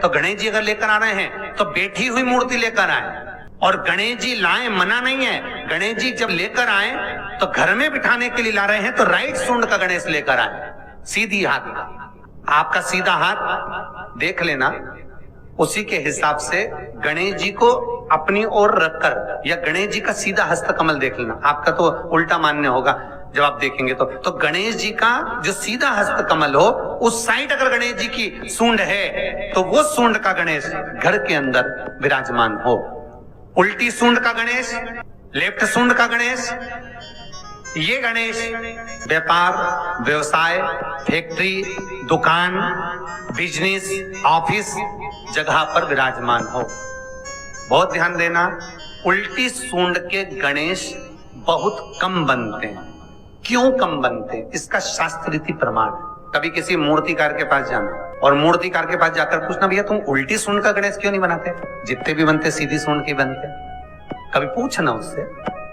तो गणेश जी अगर लेकर आ रहे हैं तो बैठी हुई मूर्ति लेकर आए, और गणेश जी लाए मना नहीं है। गणेश जी जब लेकर आए तो घर में बिठाने के लिए ला रहे हैं तो राइट सूंड का गणेश लेकर आए, सीधी हाथ का। आपका सीधा हाथ देख लेना, उसी के हिसाब से गणेश जी को अपनी ओर रखकर, या गणेश जी का सीधा हस्त कमल देख लेना। आपका तो उल्टा मान्य होगा जब आप देखेंगे तो गणेश जी का जो सीधा हस्त कमल हो, उस साइड अगर गणेश जी की सूंड है तो वो सूंड का गणेश घर के अंदर विराजमान हो। उल्टी सूंड का गणेश, लेफ्ट सूंड का गणेश, ये गणेश व्यापार, व्यवसाय, फैक्ट्री, दुकान, बिजनेस, ऑफिस जगह पर विराजमान हो। बहुत ध्यान देना, उल्टी सूंड के गणेश बहुत कम बनते हैं। क्यों कम बनते हैं? इसका शास्त्र रीति प्रमाण है। कभी किसी मूर्तिकार के पास जाना और मूर्तिकार के पास जाकर पूछना, भैया तुम उल्टी सूंड का गणेश क्यों नहीं बनाते? जितने भी बनते सीधी सूंड के बनते। कभी पूछना उससे,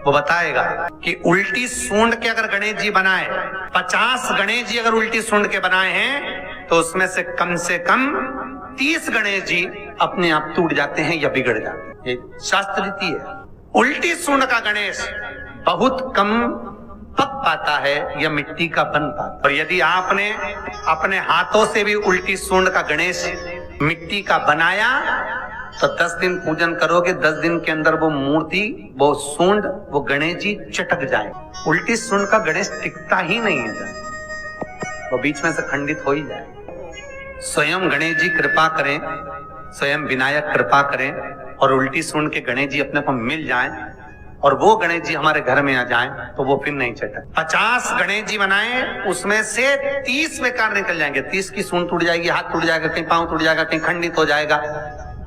वो बताएगा कि उल्टी सूंड के अगर गणेश जी बनाए, 50 गणेश जी अगर उल्टी सूंड के बनाए हैं तो उसमें से कम 30 गणेश जी अपने आप टूट जाते हैं या बिगड़ जाते हैं। ये शास्त्र रीति है। उल्टी सूंड का गणेश बहुत कम पक पाता है या मिट्टी का बन पाता। और यदि आपने अपने हाथों से भी उल्टी सूंड का गणेश मिट्टी का बनाया तो 10 दिन पूजन करोगे, 10 दिन के अंदर वो मूर्ति, वो सूंड, वो गणेश जी चटक जाए। उल्टी सूंड का गणेश टिकता ही नहीं है, वो बीच में से खंडित हो ही जाए। स्वयं गणेश जी कृपा करें, स्वयं विनायक कृपा करें और उल्टी सूंड के गणेश जी अपने को मिल जाएं और वो गणेश जी हमारे घर में आ जाएं तो वो फिर नहीं चटक। 50 गणेश जी बनाए, उसमें से 30 बेकार निकल जाएंगे। 30 की सूंड टूट जाएगी, हाथ टूट जाएगा, कहीं पांव टूट जाएगा, कहीं खंडित हो जाएगा।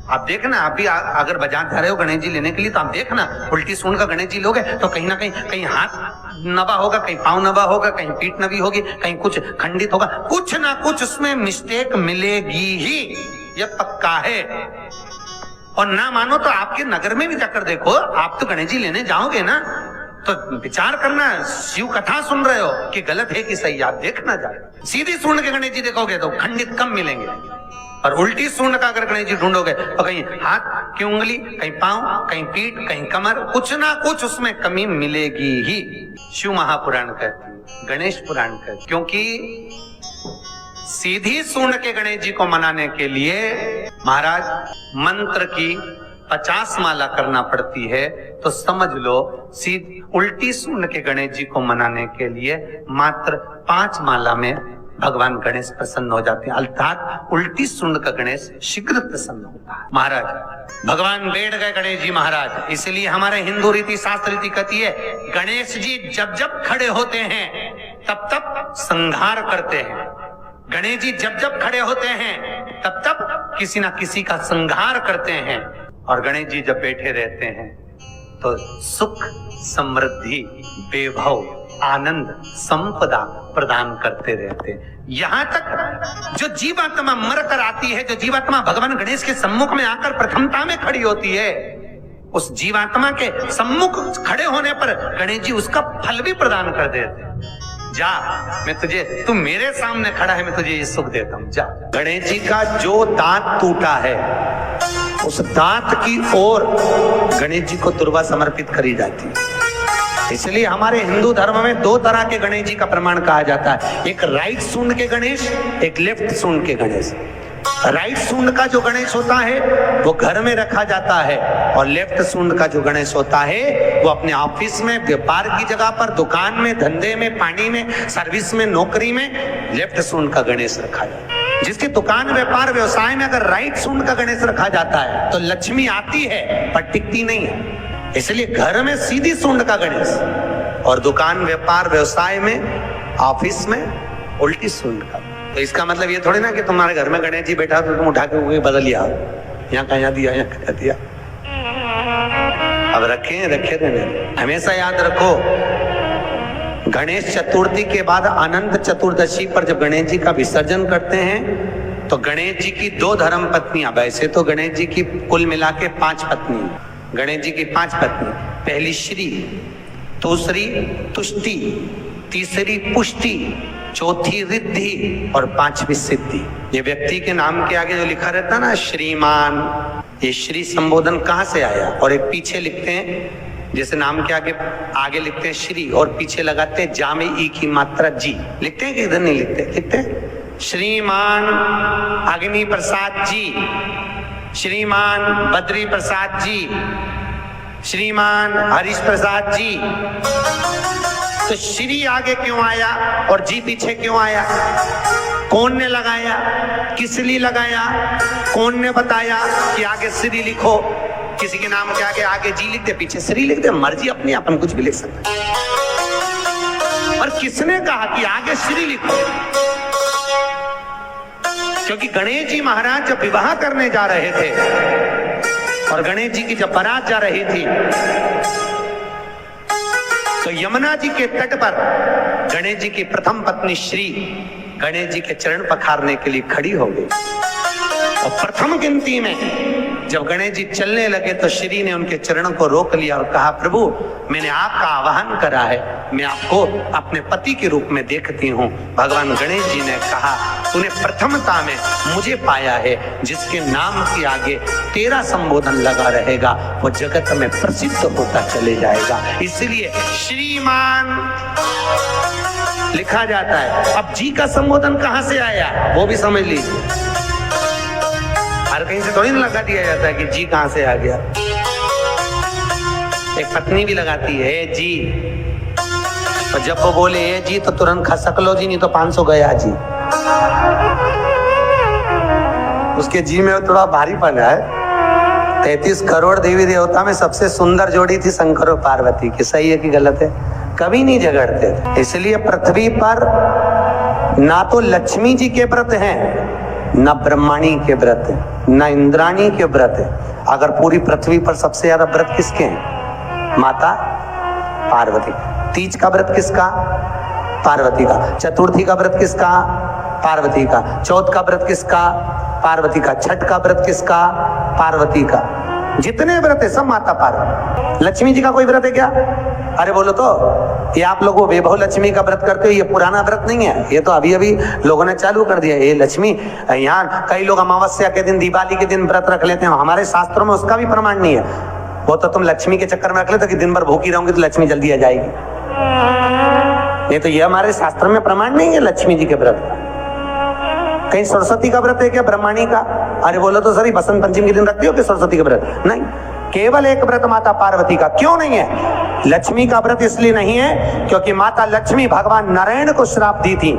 आप देखना, आप भी अगर बाजार जा रहे हो गणेश जी लेने के लिए तो आप देखना, उल्टी सूंड का गणेश जी लोगे तो कहीं ना कहीं हाथ नबा होगा, कहीं पांव नबा होगा, कहीं पीठ नबी होगी, कहीं कुछ खंडित होगा, कुछ ना कुछ उसमें मिस्टेक मिलेगी ही, यह पक्का है। और ना मानो तो आपके नगर में भी जाकर देखो, आप तो गणेश जी लेने जाओगे ना तो विचार करना, शिव कथा सुन रहे हो कि गलत है कि सही, आप देखना जाए। सीधी सूंड के गणेश जी देखोगे तो खंडित कम मिलेंगे, और उल्टी सूंड का अगर गणेश जी ढूंढोगे तो कहीं हाथ की उंगली, कहीं पांव, कहीं पीठ, कहीं कमर, कुछ ना कुछ उसमें कमी मिलेगी ही। शिव महापुराण कहते हैं, गणेश पुराण कहते हैं, क्योंकि सीधी सूंड के गणेश जी को मनाने के लिए महाराज मंत्र की 50 माला करना पड़ती है, तो समझ लो उल्टी सूंड के गणेश जी को मनाने के लिए मात्र 5 माला में भगवान गणेश प्रसन्न हो जाते हैं। अर्थात उल्टी सूंड का गणेश शीघ्र प्रसन्न होता है। महाराज भगवान बैठ गए गणेश जी महाराज, इसलिए हमारे हिंदू रीति शास्त्र रीति कहती है, गणेश जी जब जब खड़े होते हैं तब तब संहार करते हैं। गणेश जी जब जब खड़े होते हैं तब तब किसी ना किसी का संहार करते हैं। और गणेश जी जब बैठे रहते हैं तो सुख, समृद्धि, वैभव, आनंद, संपदा प्रदान करते रहते हैं। यहाँ तक जो जीवात्मा मर कर आती है, जो जीवात्मा भगवान गणेश के सम्मुख में आकर प्रथमता में खड़ी होती है, उस जीवात्मा के सम्मुख खड़े होने पर गणेश जी उसका फल भी प्रदान कर देते हैं। जा, मैं तुझे, तू मेरे सामने खड़ा है, मैं तुझे ये सुख देता हूं, जा। गणेश जी का जो दांत टूटा है उस दांत की ओर गणेश जी को दुर्वा समर्पित करी जाती है। इसलिए हमारे हिंदू धर्म में 2 तरह के गणेश जी का प्रमाण कहा जाता है, एक राइट सूंड के गणेश, एक लेफ्ट सूंड के गणेश। राइट सूंड का जो गणेश होता है वो घर में रखा जाता है, और लेफ्ट सूंड का जो गणेश होता है वो अपने ऑफिस में, व्यापार की जगह पर, दुकान में, धंधे में, पानी में, सर्विस में, नौकरी में लेफ्ट सूंड का गणेश रखा जाता है। जिसकी दुकान, व्यापार, व्यवसाय में अगर राइट सूंड का गणेश रखा जाता है तो लक्ष्मी आती है पर टिकती नहीं है। इसलिए घर में सीधी सूंड का गणेश, और दुकान, व्यापार, व्यवसाय में, ऑफिस में उल्टी सूंड का। तो इसका मतलब ये थोड़ी ना कि तुम्हारे घर में गणेश जी बैठा तो तुम उठा के बदल लिया, यहाँ कहा दिया, यहाँ कहा दिया। अब रखे रहने, हमेशा याद रखो, गणेश चतुर्थी के बाद अनंत चतुर्दशी पर जब गणेश जी का विसर्जन करते हैं तो गणेश जी की 2 धर्म पत्नियां, वैसे तो गणेश जी की कुल मिला के 5 पत्नी, गणेश जी की 5 पत्नी, पहली श्री, दूसरी तुष्टि, तीसरी पुष्टि, चौथी रिद्धि और पांचवी सिद्धि। ये व्यक्ति के नाम के आगे जो लिखा रहता है ना श्रीमान, ये श्री संबोधन कहाँ से आया? और एक पीछे लिखते हैं, जैसे नाम के आगे लिखते हैं श्री और पीछे लगाते हैं जा में ई की मात्रा जी। लिखते हैं कि इधर नहीं लिखते? लिखते हैं श्रीमान अग्नि प्रसाद जी, श्रीमान बद्री प्रसाद जी, श्रीमान हरीश प्रसाद जी। तो श्री आगे क्यों आया और जी पीछे क्यों आया? कौन ने लगाया? किस लिए लगाया? कौन ने बताया कि आगे श्री लिखो? किसी के नाम के आगे जी लिखते, पीछे श्री लिखते, मर्जी अपनी, अपन कुछ भी लिख सकते। और किसने कहा कि आगे श्री लिखो? क्योंकि गणेश जी महाराज जब विवाह करने जा रहे थे और गणेश जी की जब बारात जा रही थी तो यमुना जी के तट पर गणेश जी की प्रथम पत्नी श्री गणेश जी के चरण पखारने के लिए खड़ी हो गई। और प्रथम गिनती में जब गणेश जी चलने लगे तो श्री ने उनके चरणों को रोक लिया और कहा, प्रभु मैंने आपका आवाहन करा है, मैं आपको अपने पति के रूप में देखती हूँ। भगवान गणेश जी ने कहा, तूने प्रथमता में मुझे पाया है, जिसके नाम के आगे तेरा संबोधन लगा रहेगा वो जगत में प्रसिद्ध होता चले जाएगा। इसलिए श्रीमान लिखा जाता है। अब जी का संबोधन कहां से आया वो भी समझ लीजिए। हर कहीं से थोड़ी ना लगा दिया जाता है कि जी कहां से आ गया। एक पत्नी भी लगाती है जी, और जब वो बोले ए जी तो तुरंत खसक लो जी, नहीं तो 500 गया जी। उसके जी में थोड़ा भारीपन है। 33 करोड़ देवी देवता में सबसे सुंदर जोड़ी थी शंकर और पार्वती की। सही है कि गलत है? कभी नहीं झगड़ते। इसलिए पृथ्वी पर ना तो लक्ष्मी जी के व्रत हैं, न ब्रह्मणी के व्रत है, न इंद्राणी के व्रत है। अगर पूरी पृथ्वी पर सबसे ज्यादा व्रत किसके हैं? माता पार्वती। तीज का व्रत किसका? पार्वती का। चतुर्थी का व्रत किसका? पार्वती का। चौथ का व्रत किसका? पार्वती का। छठ का व्रत किसका? पार्वती का। जितने व्रत है सब माता पार्वती। लक्ष्मी जी का कोई व्रत है क्या? अरे बोलो तो, ये आप लोग वो वैभव लक्ष्मी का व्रत करते हो, ये पुराना व्रत नहीं है, ये तो अभी अभी लोगों ने चालू कर दिया। ये लक्ष्मी, यहाँ कई लोग अमावस्या के दिन, दिवाली के दिन व्रत रख लेते हैं, हमारे शास्त्रों में उसका भी प्रमाण नहीं है। वो तो तुम लक्ष्मी के चक्कर में रख लेते कि दिन भर भूखी रहूंगी तो लक्ष्मी जल्दी आ जाएगी। नहीं तो ये हमारे शास्त्र में प्रमाण नहीं है लक्ष्मी जी के व्रत का। कहीं सरस्वती का व्रत है क्या? ब्रह्मणी का? अरे बोलो तो सर, बसंत पंचमी के दिन रखती हो कि सरस्वती का व्रत? नहीं, केवल एक व्रत माता पार्वती का। क्यों नहीं है? लक्ष्मी का व्रत इसलिए नहीं है क्योंकि माता लक्ष्मी भगवान नारायण को श्राप दी थी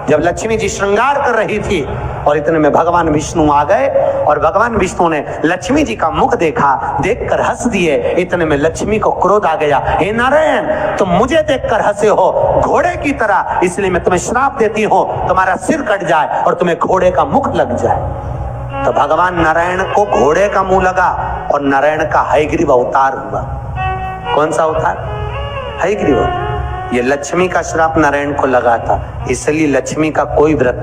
जब लक्ष्मी जी श्रृंगार कर रही थी, और इतने में भगवान विष्णु आ गए और भगवान विष्णु ने लक्ष्मी जी का मुख देखा, देखकर हंस दिए। इतने में लक्ष्मी को क्रोध आ गया, हे नारायण तुम मुझे देखकर हंसे हो घोड़े की तरह, इसलिए मैं तुम्हें श्राप देती हूँ, तुम्हारा सिर कट जाए और तुम्हें घोड़े का मुख लग जाए। तो भगवान नारायण को घोड़े का मुंह लगा और नारायण का हयग्रीव अवतार हुआ। कौन सा अवतार? हयग्रीव। ये लक्ष्मी का श्राप नारायण को लगा था, इसलिए लक्ष्मी का कोई व्रत